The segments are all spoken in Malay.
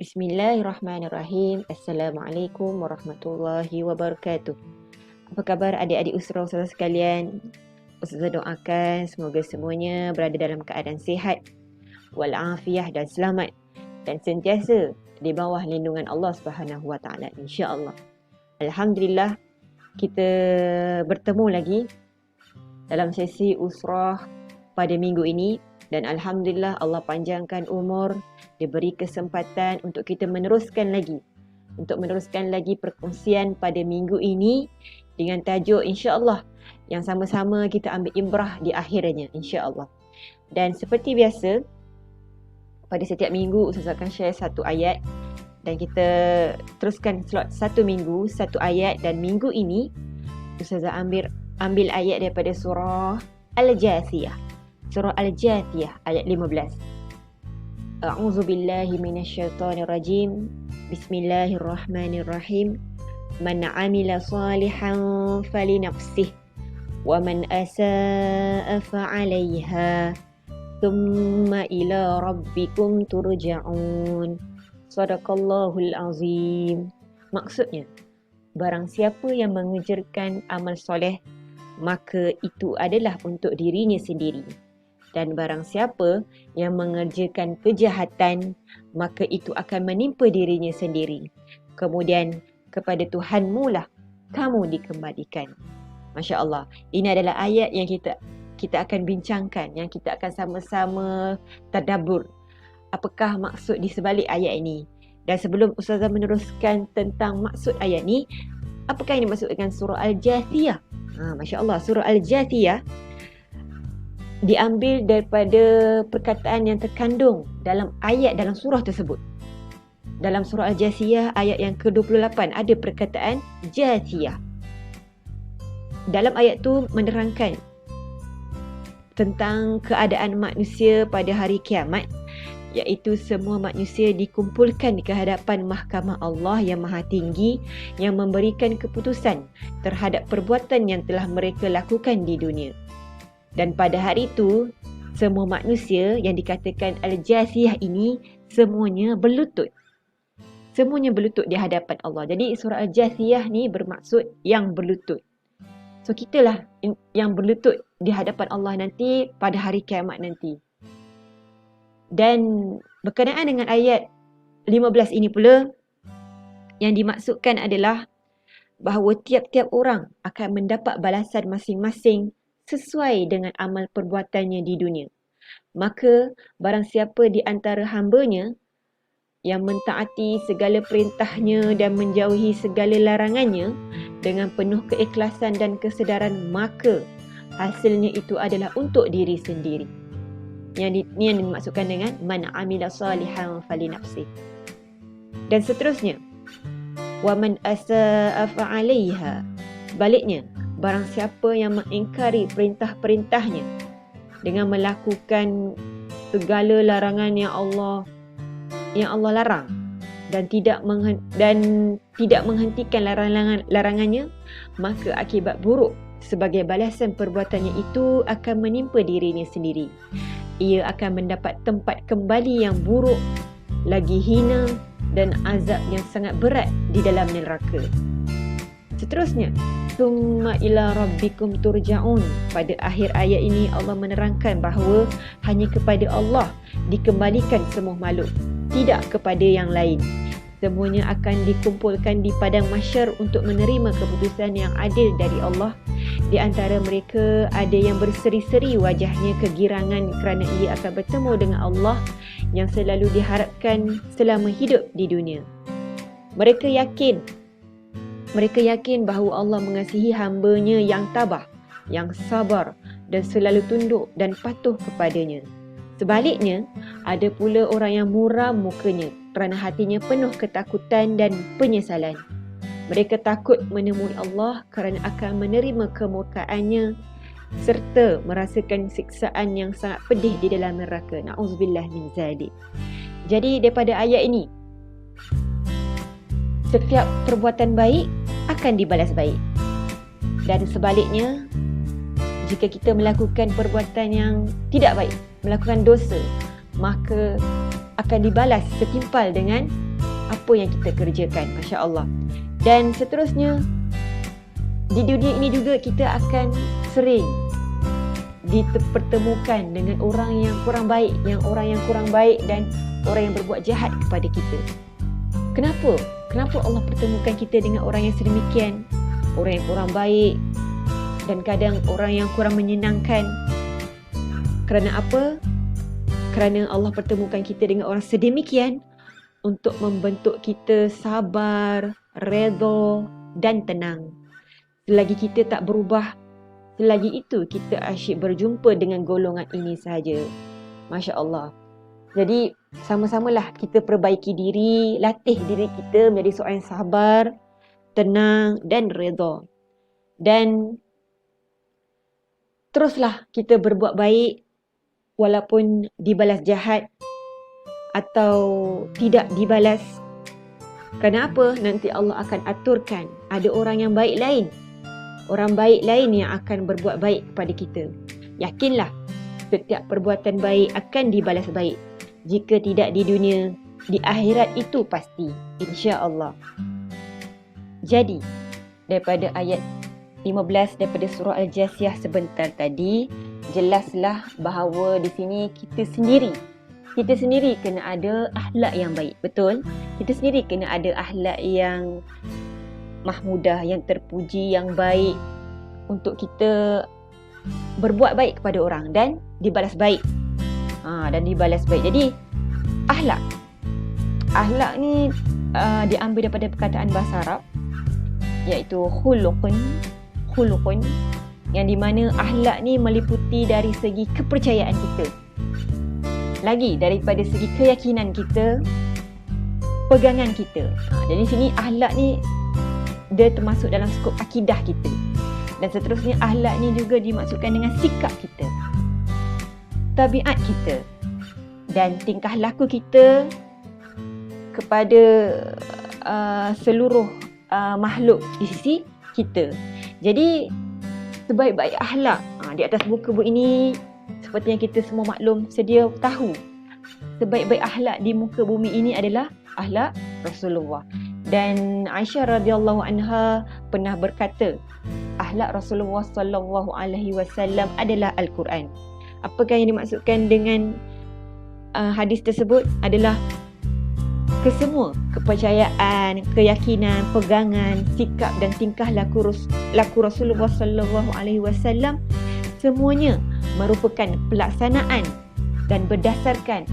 Bismillahirrahmanirrahim. Assalamualaikum warahmatullahi wabarakatuh. Apa khabar adik-adik Ustazah sekalian? Ustazah doakan semoga semuanya berada dalam keadaan sihat, walafiah dan selamat, dan sentiasa di bawah lindungan Allah Subhanahu Wa Taala, insya-Allah. Alhamdulillah, kita bertemu lagi dalam sesi usrah pada minggu ini, dan alhamdulillah Allah panjangkan umur, diberi kesempatan untuk kita meneruskan lagi perkongsian pada minggu ini dengan tajuk insya-Allah yang sama-sama kita ambil ibrah di akhirnya, insya-Allah. Dan seperti biasa, pada setiap minggu Ustazah akan share satu ayat dan kita teruskan slot satu minggu satu ayat, dan minggu ini Ustazah ambil ayat daripada surah Al-Jathiyah. Surah Al-Jathiyah ayat 15. A'udzu billahi minasyaitonir rajim. Bismillahirrahmanirrahim. Man 'amila shalihan falinafsihi wa man asaa fa'alaiha. Tsumma ila rabbikum turja'un. Shadaqallahul azim. Maksudnya, barang siapa yang mengerjakan amal soleh, maka itu adalah untuk dirinya sendiri. Dan barang siapa yang mengerjakan kejahatan, maka itu akan menimpa dirinya sendiri. Kemudian kepada Tuhanmu lah kamu dikembalikan. Masya Allah. Ini adalah ayat yang kita akan bincangkan, yang kita akan sama-sama tadabbur. Apakah maksud di sebalik ayat ini? Dan sebelum Ustazah meneruskan tentang maksud ayat ini, apakah yang dimaksud dengan surah Al-Jathiyah? Masya Allah, surah Al-Jathiyah diambil daripada perkataan yang terkandung dalam ayat dalam surah tersebut. Dalam surah Al-Jathiyah ayat yang ke-28 ada perkataan Jathiyah. Dalam ayat tu menerangkan tentang keadaan manusia pada hari kiamat, iaitu semua manusia dikumpulkan di hadapan mahkamah Allah yang Maha Tinggi, yang memberikan keputusan terhadap perbuatan yang telah mereka lakukan di dunia. Dan pada hari itu, semua manusia yang dikatakan Al-Jathiyah ini semuanya berlutut. Semuanya berlutut di hadapan Allah. Jadi surah Al-Jathiyah ni bermaksud yang berlutut. So kitalah yang berlutut di hadapan Allah nanti pada hari kiamat nanti. Dan berkenaan dengan ayat 15 ini pula, yang dimaksudkan adalah bahawa tiap-tiap orang akan mendapat balasan masing-masing sesuai dengan amal perbuatannya di dunia. Maka barang siapa di antara hambanya yang mentaati segala perintahnya dan menjauhi segala larangannya dengan penuh keikhlasan dan kesedaran, maka hasilnya itu adalah untuk diri sendiri. Yang dimaksudkan dengan man 'amila shalihan falinafsihi. Dan seterusnya, wa man asaa fa'alaiha. Baliknya, barang siapa yang mengingkari perintah-perintahnya dengan melakukan segala larangan yang Allah larang dan tidak menghentikan larangannya, maka akibat buruk sebagai balasan perbuatannya itu akan menimpa dirinya sendiri. Ia akan mendapat tempat kembali yang buruk, lagi hina, dan azab yang sangat berat di dalam neraka. Seterusnya, Tsumma ila rabbikum turja'un. Pada akhir ayat ini Allah menerangkan bahawa hanya kepada Allah dikembalikan semua makhluk, tidak kepada yang lain. Semuanya akan dikumpulkan di padang mahsyar untuk menerima keputusan yang adil dari Allah. Di antara mereka ada yang berseri-seri wajahnya kegirangan kerana ia akan bertemu dengan Allah yang selalu diharapkan selama hidup di dunia. Mereka yakin bahawa Allah mengasihi hamba-Nya yang tabah, yang sabar dan selalu tunduk dan patuh kepadanya. Sebaliknya, ada pula orang yang muram mukanya kerana hatinya penuh ketakutan dan penyesalan. Mereka takut menemui Allah kerana akan menerima kemurkaannya serta merasakan siksaan yang sangat pedih di dalam neraka. Na'udzubillah min zalik. Jadi daripada ayat ini, setiap perbuatan baik akan dibalas baik. Dan sebaliknya, jika kita melakukan perbuatan yang tidak baik, melakukan dosa, maka akan dibalas setimpal dengan apa yang kita kerjakan. Masya Allah. Dan seterusnya, di dunia ini juga kita akan sering dipertemukan dengan orang yang kurang baik, orang yang kurang baik dan orang yang berbuat jahat kepada kita. Kenapa? Kenapa Allah pertemukan kita dengan orang yang sedemikian? Orang yang kurang baik dan kadang orang yang kurang menyenangkan. Kerana apa? Kerana Allah pertemukan kita dengan orang sedemikian untuk membentuk kita sabar, redha dan tenang. Selagi kita tak berubah, selagi itu kita asyik berjumpa dengan golongan ini sahaja. Masya Allah. Jadi sama-samalah kita perbaiki diri, latih diri kita menjadi seorang yang sabar, tenang dan redha. Dan teruslah kita berbuat baik walaupun dibalas jahat atau tidak dibalas. Kerana apa? Nanti Allah akan aturkan ada orang yang baik lain. Orang baik lain yang akan berbuat baik kepada kita. Yakinlah, setiap perbuatan baik akan dibalas baik. Jika tidak di dunia, di akhirat itu pasti. InsyaAllah. Jadi, daripada ayat 15 daripada surah Al-Jasiyah sebentar tadi, jelaslah bahawa di sini kita sendiri kena ada akhlak yang baik. Betul? Kita sendiri kena ada akhlak yang mahmudah, yang terpuji, yang baik untuk kita berbuat baik kepada orang dan dibalas baik. Jadi akhlak ni diambil daripada perkataan bahasa Arab, iaitu khuluqun, yang di mana akhlak ni meliputi dari segi kepercayaan kita, lagi daripada segi keyakinan kita, pegangan kita. Jadi sini akhlak ni dia termasuk dalam skop akidah kita. Dan seterusnya akhlak ni juga dimaksudkan dengan sikap kita, tabiat kita dan tingkah laku kita kepada seluruh makhluk di sisi kita. Jadi sebaik-baik akhlak di atas muka bumi ini, seperti yang kita semua maklum sedia tahu, sebaik-baik akhlak di muka bumi ini adalah akhlak Rasulullah. Dan Aisyah radhiyallahu anha pernah berkata, akhlak Rasulullah sallallahu alaihi wasallam adalah Al-Quran. Apakah yang dimaksudkan dengan hadis tersebut? Adalah kesemua kepercayaan, keyakinan, pegangan, sikap dan tingkah laku Rasulullah sallallahu alaihi wasallam semuanya merupakan pelaksanaan dan berdasarkan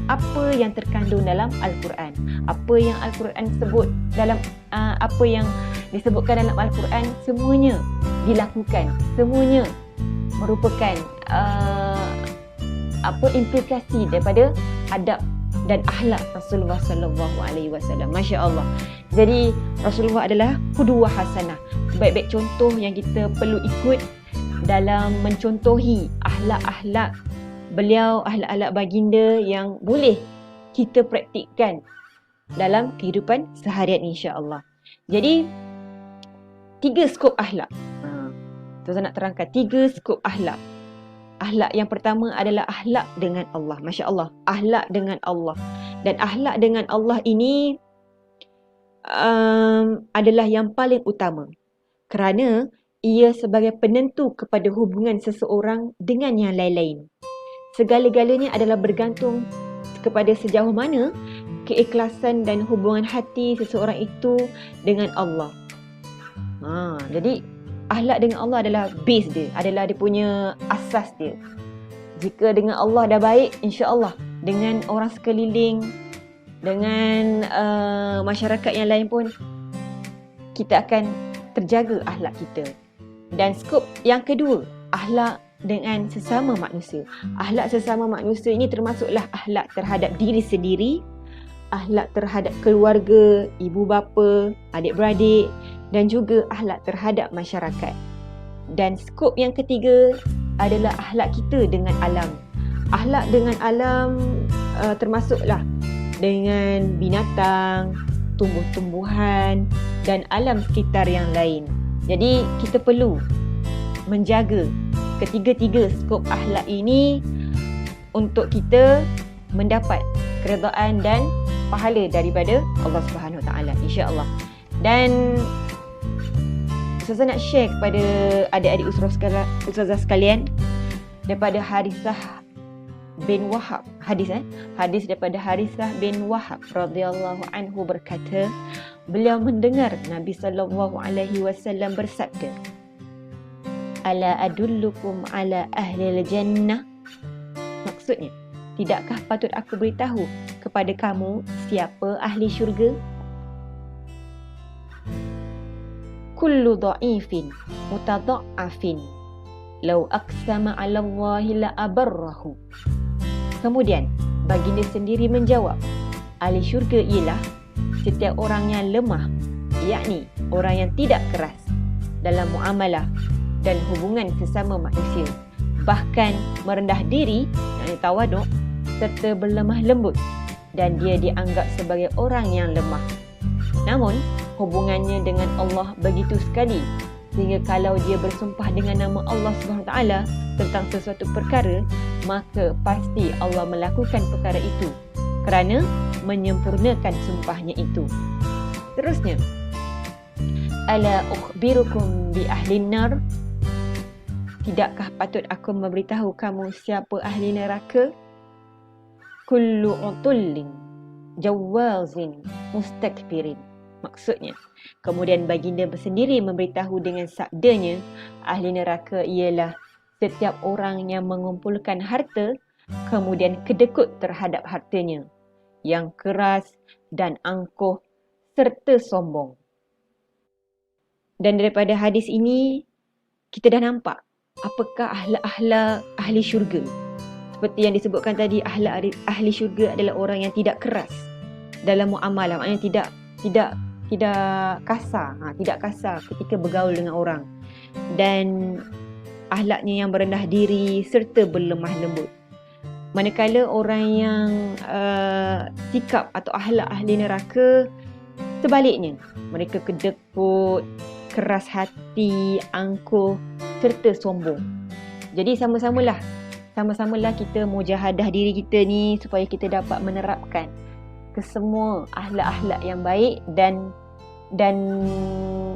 apa yang terkandung dalam Al-Quran. Apa yang Al-Quran sebut dalam apa yang disebutkan dalam Al-Quran, semuanya dilakukan. Semuanya merupakan implikasi daripada adab dan akhlak Rasulullah sallallahu alaihi wasallam. Masya-Allah. Jadi Rasulullah adalah qudwah hasanah, sebaik-baik contoh yang kita perlu ikut dalam mencontohi akhlak-akhlak beliau, akhlak-akhlak baginda yang boleh kita praktikkan dalam kehidupan seharian insya-Allah. Jadi 3 skop akhlak. Saya nak terangkan 3 skop akhlak. Akhlak yang pertama adalah akhlak dengan Allah. Masya Allah, akhlak dengan Allah. Dan akhlak dengan Allah ini adalah yang paling utama, kerana ia sebagai penentu kepada hubungan seseorang dengan yang lain-lain. Segala-galanya adalah bergantung kepada sejauh mana keikhlasan dan hubungan hati seseorang itu dengan Allah. Jadi akhlak dengan Allah adalah base dia, adalah dia punya asas dia. Jika dengan Allah dah baik, insya-Allah dengan orang sekeliling, dengan masyarakat yang lain pun kita akan terjaga akhlak kita. Dan skop yang kedua, akhlak dengan sesama manusia. Akhlak sesama manusia ini termasuklah akhlak terhadap diri sendiri, akhlak terhadap keluarga, ibu bapa, adik-beradik, dan juga akhlak terhadap masyarakat. Dan skop yang ketiga adalah akhlak kita dengan alam. Akhlak dengan alam termasuklah dengan binatang, tumbuh-tumbuhan dan alam sekitar yang lain. Jadi kita perlu menjaga ketiga-tiga skop akhlak ini untuk kita mendapat keredaan dan pahala daripada Allah Subhanahu Wa Taala, insya-Allah. Dan Ustazah nak share kepada adik-adik ustazah sekalian daripada Harithah bin Wahab. Hadis daripada Harithah bin Wahab radhiyallahu anhu berkata, beliau mendengar Nabi sallallahu alaihi wasallam bersabda, "Ala adullukum ala ahli jannah?" Maksudnya, tidakkah patut aku beritahu kepada kamu siapa ahli syurga? Kullu dha'ifin mutadha'afin law aqsama 'ala Allahi la abarrahu. Kemudian baginda sendiri menjawab, ahli syurga ialah setiap orang yang lemah, yakni orang yang tidak keras dalam muamalah dan hubungan sesama manusia, bahkan merendah diri, yakni tawaduk, serta berlemah lembut, dan dia dianggap sebagai orang yang lemah. Namun hubungannya dengan Allah begitu sekali sehingga kalau dia bersumpah dengan nama Allah Subhanahu Wa Taala tentang sesuatu perkara, maka pasti Allah melakukan perkara itu kerana menyempurnakan sumpahnya itu. Terusnya, ala ukhbirukum bi ahlin nar? Tidakkah patut aku memberitahu kamu siapa ahli neraka? Kullu utullin jawazin mustakbirin. Maksudnya, kemudian baginda sendiri memberitahu dengan sabdanya, ahli neraka ialah setiap orang yang mengumpulkan harta kemudian kedekut terhadap hartanya, yang keras dan angkuh serta sombong. Dan daripada hadis ini kita dah nampak apakah ahli-ahli ahli syurga. Seperti yang disebutkan tadi, ahli syurga adalah orang yang tidak keras dalam muamalah, maknanya tidak kasar, tidak kasar ketika bergaul dengan orang, dan akhlaknya yang berendah diri serta berlemah lembut. Manakala orang yang sikap atau akhlak ahli neraka sebaliknya, mereka kedekut, keras hati, angkuh serta sombong. Jadi sama-samalah kita mujahadah diri kita ni supaya kita dapat menerapkan kesemua akhlak-akhlak yang baik dan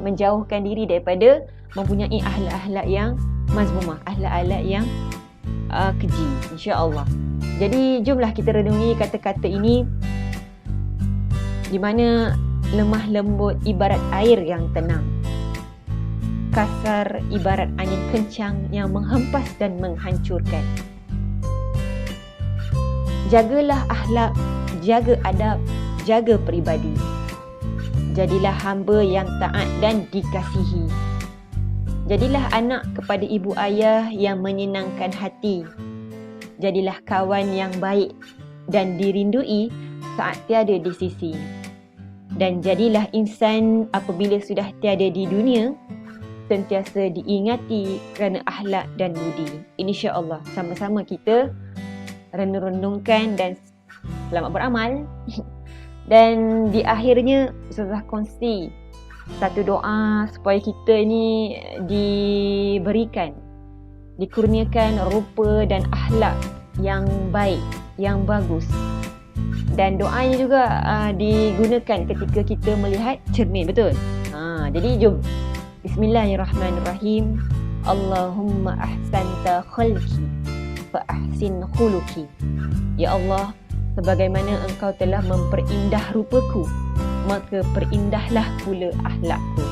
menjauhkan diri daripada mempunyai akhlak-akhlak yang mazmumah, akhlak-akhlak yang keji, insya-Allah. Jadi jomlah kita renungi kata-kata ini, di mana lemah lembut ibarat air yang tenang, kasar ibarat angin kencang yang menghempas dan menghancurkan. Jagalah akhlak, jaga adab, jaga peribadi. Jadilah hamba yang taat dan dikasihi. Jadilah anak kepada ibu ayah yang menyenangkan hati. Jadilah kawan yang baik dan dirindui saat tiada di sisi. Dan jadilah insan apabila sudah tiada di dunia, sentiasa diingati kerana akhlak dan budi. InsyaAllah sama-sama kita renung-renungkan dan selamat beramal. Dan di akhirnya Ustazah kongsi satu doa supaya kita ni dikurniakan rupa dan akhlak yang baik, yang bagus. Dan doanya juga digunakan ketika kita melihat cermin, betul? Jadi jom, Bismillahirrahmanirrahim. Allahumma ahsanta khalqi fa ahsin khuluqi. Ya Allah, sebagaimana engkau telah memperindah rupaku, maka perindahlah pula akhlakku.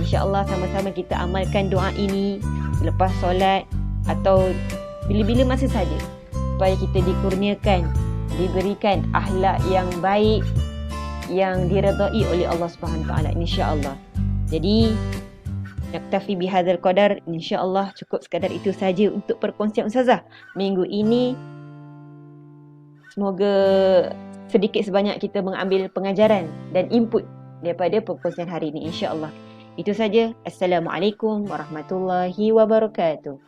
InsyaAllah sama-sama kita amalkan doa ini selepas solat atau bila-bila masa saja, supaya kita dikurniakan, diberikan akhlak yang baik, yang diredai oleh Allah Subhanahu Wa Taala, insya-Allah. Jadi naktafi bihadzal qadar, insya-Allah cukup sekadar itu saja untuk perkongsian Ustazah minggu ini. Semoga sedikit sebanyak kita mengambil pengajaran dan input daripada perkongsian hari ini, insya-Allah. Itu saja. Assalamualaikum warahmatullahi wabarakatuh.